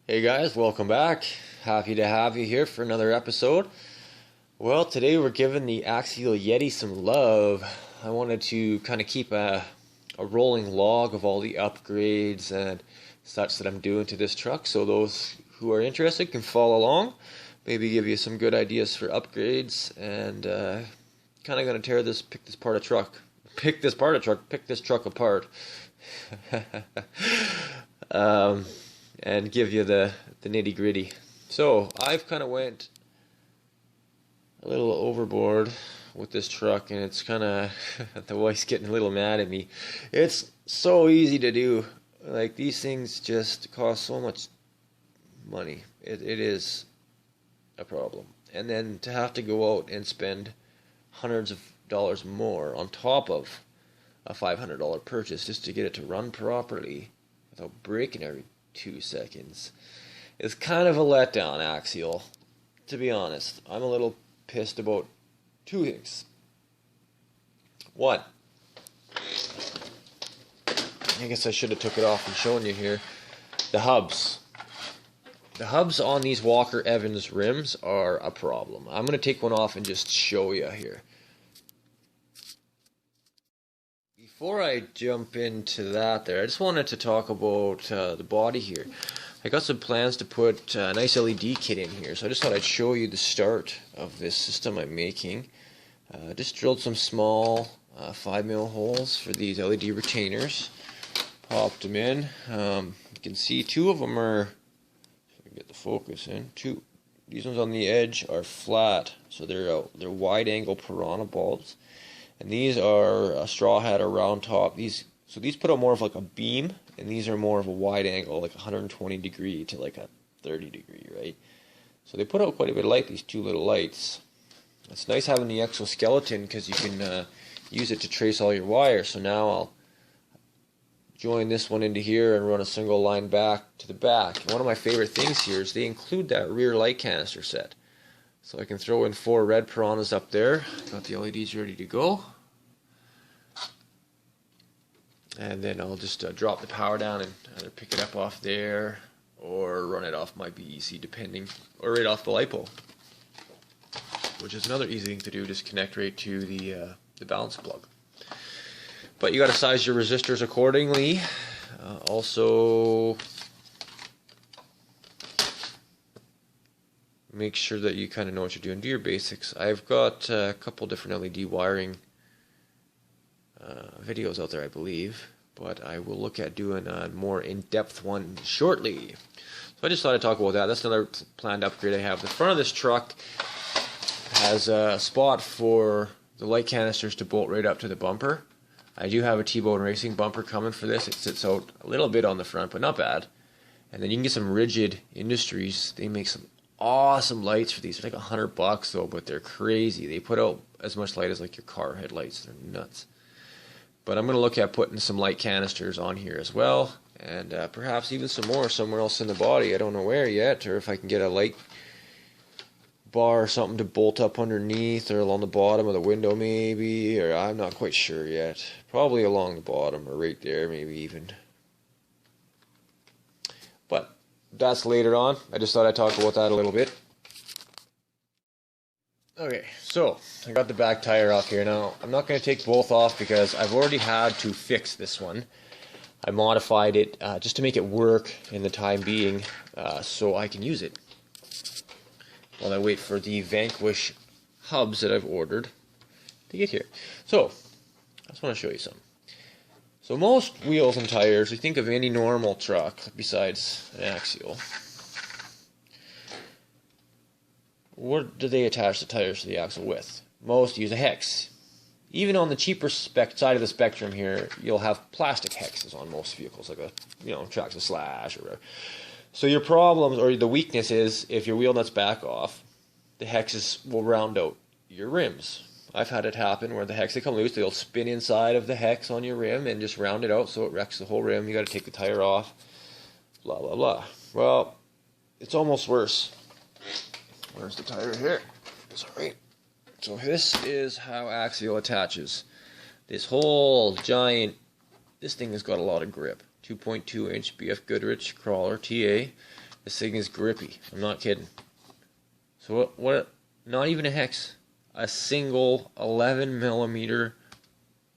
Hey guys, welcome back. Happy to have you here for another episode. Well, today we're giving the Axial Yeti some love. I wanted to kind of keep a rolling log of all the upgrades and such that I'm doing to this truck, so those who are interested can follow along. Maybe give you some good ideas for upgrades, and kind of going to pick this truck apart. And give you the nitty gritty. So I've kind of went a little overboard with this truck, and it's kind of the wife's getting a little mad at me. It's so easy to do. Like, these things just cost so much money. It is a problem. And then to have to go out and spend hundreds of dollars more on top of a $500 purchase just to get it to run properly without breaking every 2 seconds is kind of a letdown, Axial. To be honest, I'm a little pissed about two things. One, I guess I should have took it off and shown you here. The hubs. The hubs on these Walker Evans rims are a problem. I'm going to take one off and just show you here. Before I jump into that there, I just wanted to talk about the body here. I got some plans to put a nice LED kit in here, so I just thought I'd show you the start of this system I'm making. Just drilled some small 5mm holes for these LED retainers. Popped them in. You can see two of them are, if I can get the focus in, two. These ones on the edge are flat, so they're wide angle Piranha bulbs. And these are a straw hat or round top. These put out more of like a beam, and these are more of a wide angle, like 120 degree to like a 30 degree, right? So they put out quite a bit of light, these two little lights. It's nice having the exoskeleton because you can use it to trace all your wires. So now I'll join this one into here and run a single line back to the back. And one of my favorite things here is they include that rear light canister set. So I can throw in 4 red Piranhas up there. Got the LEDs ready to go. And then I'll just drop the power down and either pick it up off there or run it off my BEC depending, or right off the LiPo. Which is another easy thing to do, just connect right to the balance plug. But you got to size your resistors accordingly. Also, make sure that you kind of know what you're doing. Do your basics. I've got a couple different LED wiring videos out there, I believe, but I will look at doing a more in-depth one shortly. So I just thought I'd talk about that. That's another planned upgrade I have. The front of this truck has a spot for the light canisters to bolt right up to the bumper. I do have a T-Bone Racing bumper coming for this. It sits out a little bit on the front, but not bad. And then you can get some Rigid Industries. They make some awesome lights for these. They're like $100 though, but they're crazy. They put out as much light as like your car headlights. They're nuts. But I'm going to look at putting some light canisters on here as well, and perhaps even some more somewhere else in the body. I don't know where yet, or if I can get a light bar or something to bolt up underneath, or along the bottom of the window maybe, or I'm not quite sure yet. Probably along the bottom, or right there maybe even. But that's later on. I just thought I'd talk about that a little bit. Okay, so I got the back tire off here. Now, I'm not going to take both off because I've already had to fix this one. I modified it just to make it work in the time being so I can use it while I wait for the Vanquish hubs that I've ordered to get here. So, I just want to show you some. So most wheels and tires, you think of any normal truck besides an Axial. What do they attach the tires to the axle with? Most use a hex. Even on the cheaper side of the spectrum here, you'll have plastic hexes on most vehicles, like a Traxxas Slash or whatever. So your problems, or the weakness is, if your wheel nuts back off, the hexes will round out your rims. I've had it happen where the hex, they come loose, they'll spin inside of the hex on your rim and just round it out so it wrecks the whole rim. You got to take the tire off, blah blah blah. Well, it's almost worse. Where's the tire here? Sorry. So this is how Axial attaches. This whole giant, this thing has got a lot of grip. 2.2 inch BF Goodrich crawler TA. This thing is grippy. I'm not kidding. So what not even a hex. A single 11 millimeter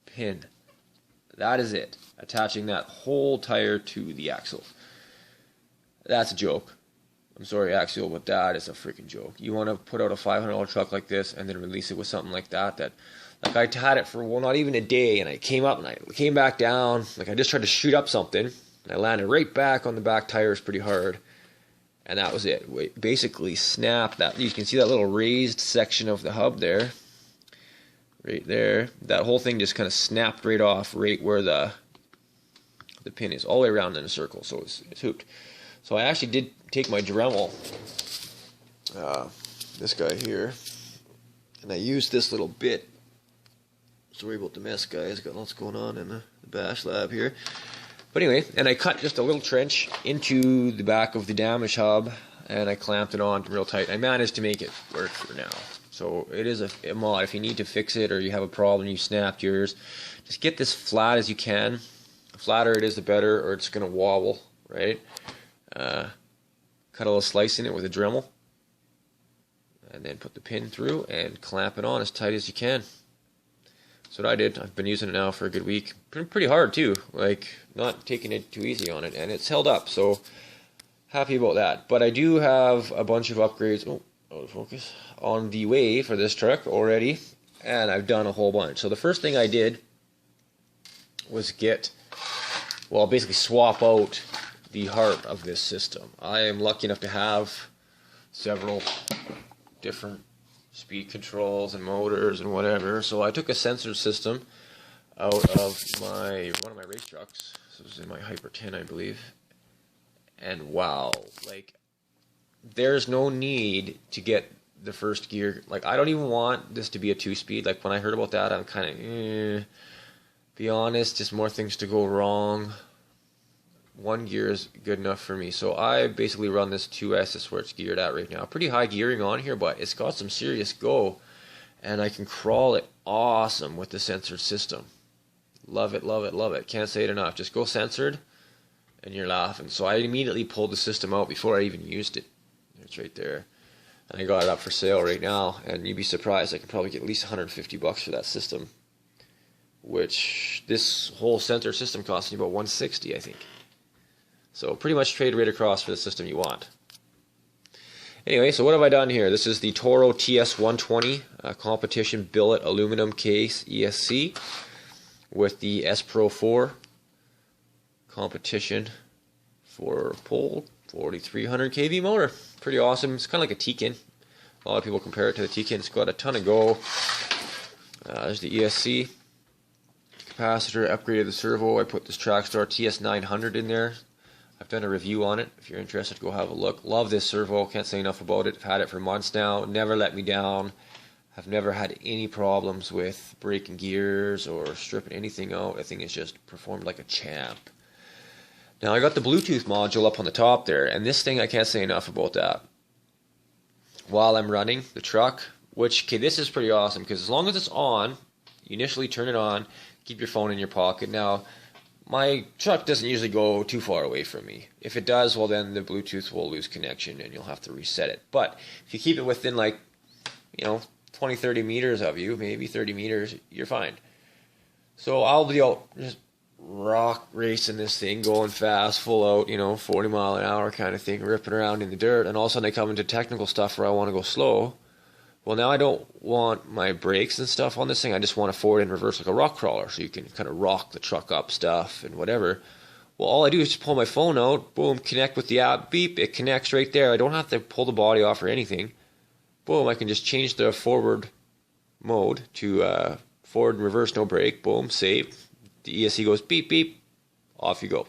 pin. That is it. Attaching that whole tire to the axle. That's a joke. I'm sorry, Axial, but that is a freaking joke. You want to put out a $500 truck like this and then release it with something like that. Like I had it for, well, not even a day, and I came up and I came back down. Like I just tried to shoot up something, and I landed right back on the back tires pretty hard. And that was it. Basically snapped that. You can see that little raised section of the hub there. Right there. That whole thing just kind of snapped right off right where the pin is. All the way around in a circle. So it's hooped. So I actually did take my Dremel, this guy here, and I used this little bit. Sorry about the mess, guys. Got lots going on in the bash lab here. But anyway, and I cut just a little trench into the back of the damage hub, and I clamped it on real tight. I managed to make it work for now. So it is a mod. If you need to fix it or you have a problem, you snapped yours, just get this flat as you can. The flatter it is, the better, or it's going to wobble, right? Cut a little slice in it with a Dremel, and then put the pin through and clamp it on as tight as you can. That's what I did. I've been using it now for a good week. Pretty hard too, like not taking it too easy on it, and it's held up, so happy about that. But I do have a bunch of upgrades, out of focus, on the way for this truck already, and I've done a whole bunch. So the first thing I did was basically swap out the heart of this system. I am lucky enough to have several different speed controls and motors and whatever. So I took a sensor system out of one of my race trucks. So it was in my Hyper 10, I believe. And wow, like there's no need to get the first gear. Like I don't even want this to be a 2-speed. Like when I heard about that, I'm kind of be honest, just more things to go wrong. 1 gear is good enough for me. So I basically run this 2S, is where it's geared at right now. Pretty high gearing on here, but it's got some serious go. And I can crawl it awesome with the censored system. Love it, love it, love it. Can't say it enough. Just go censored and you're laughing. So I immediately pulled the system out before I even used it. It's right there. And I got it up for sale right now. And you'd be surprised, I could probably get at least $150 for that system. Which this whole sensor system costs me about $160, I think. So pretty much trade right across for the system you want. Anyway, so what have I done here? This is the Toro TS120 competition billet aluminum case ESC with the S Pro 4 competition 4-pole 4300 kV motor. Pretty awesome. It's kind of like a Tekin. A lot of people compare it to the Tekin. It's got a ton of go. There's the ESC capacitor. Upgraded the servo. I put this Trackstar TS900 in there. I've done a review on it. If you're interested, go have a look. Love this servo. Can't say enough about it. I've had it for months now. Never let me down. I've never had any problems with breaking gears or stripping anything out. I think it's just performed like a champ. Now I got the Bluetooth module up on the top there, and this thing, I can't say enough about that. While I'm running the truck, this is pretty awesome, because as long as it's on, you initially turn it on, keep your phone in your pocket. Now, my truck doesn't usually go too far away from me. If it does, well then the Bluetooth will lose connection and you'll have to reset it. But if you keep it within 20, 30 meters of you, maybe 30 meters, you're fine. So I'll be out just rock racing this thing, going fast, full out, 40 mile an hour kind of thing, ripping around in the dirt, and all of a sudden I come into technical stuff where I want to go slow. Well, now I don't want my brakes and stuff on this thing. I just want to forward and reverse like a rock crawler, so you can kind of rock the truck up stuff and whatever. Well, all I do is just pull my phone out, boom, connect with the app, beep, it connects right there. I don't have to pull the body off or anything. Boom, I can just change the forward mode to forward and reverse, no brake. Boom, save. The ESC goes beep, beep, off you go.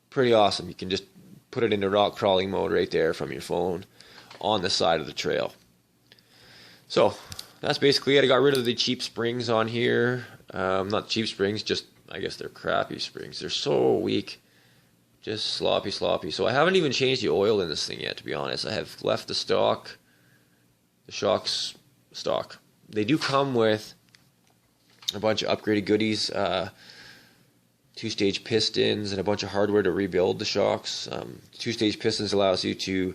Pretty awesome. You can just put it into rock crawling mode right there from your phone on the side of the trail. So that's basically it. I got rid of the cheap springs on here. Not cheap springs, just I guess they're crappy springs. They're so weak. Just sloppy. So I haven't even changed the oil in this thing yet, to be honest. I have left the stock, the shocks stock. They do come with a bunch of upgraded goodies. two-stage pistons, and a bunch of hardware to rebuild the shocks. Two-stage pistons allows you to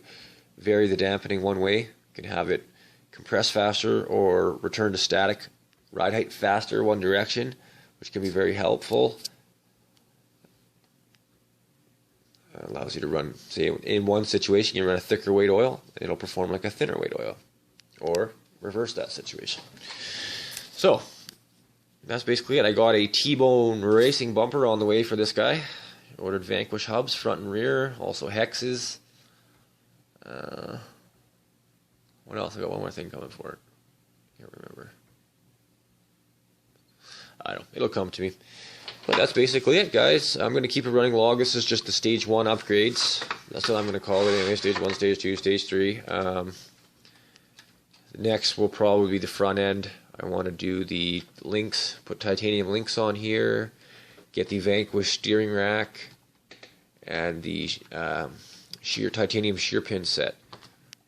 vary the dampening one way. You can have it compress faster or return to static ride height faster one direction, which can be very helpful. Allows you to run, say in one situation you run a thicker weight oil, it'll perform like a thinner weight oil, or reverse that situation. So that's basically it. I got a T-bone racing bumper on the way for this guy. Ordered Vanquish hubs, front and rear, also hexes. What else? I got one more thing coming for it. Can't remember. I don't know. It'll come to me. But that's basically it, guys. I'm going to keep a running log. This is just the stage 1 upgrades. That's what I'm going to call it anyway. Stage 1, stage 2, stage 3. Next will probably be the front end. I want to do the links, put titanium links on here, get the Vanquish steering rack, and the titanium shear pin set.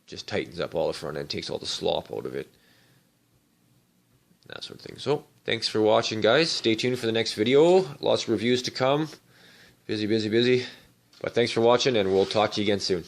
Just tightens up all the front end, takes all the slop out of it. That sort of thing. So, thanks for watching, guys. Stay tuned for the next video. Lots of reviews to come. Busy, busy, busy. But thanks for watching, and we'll talk to you again soon.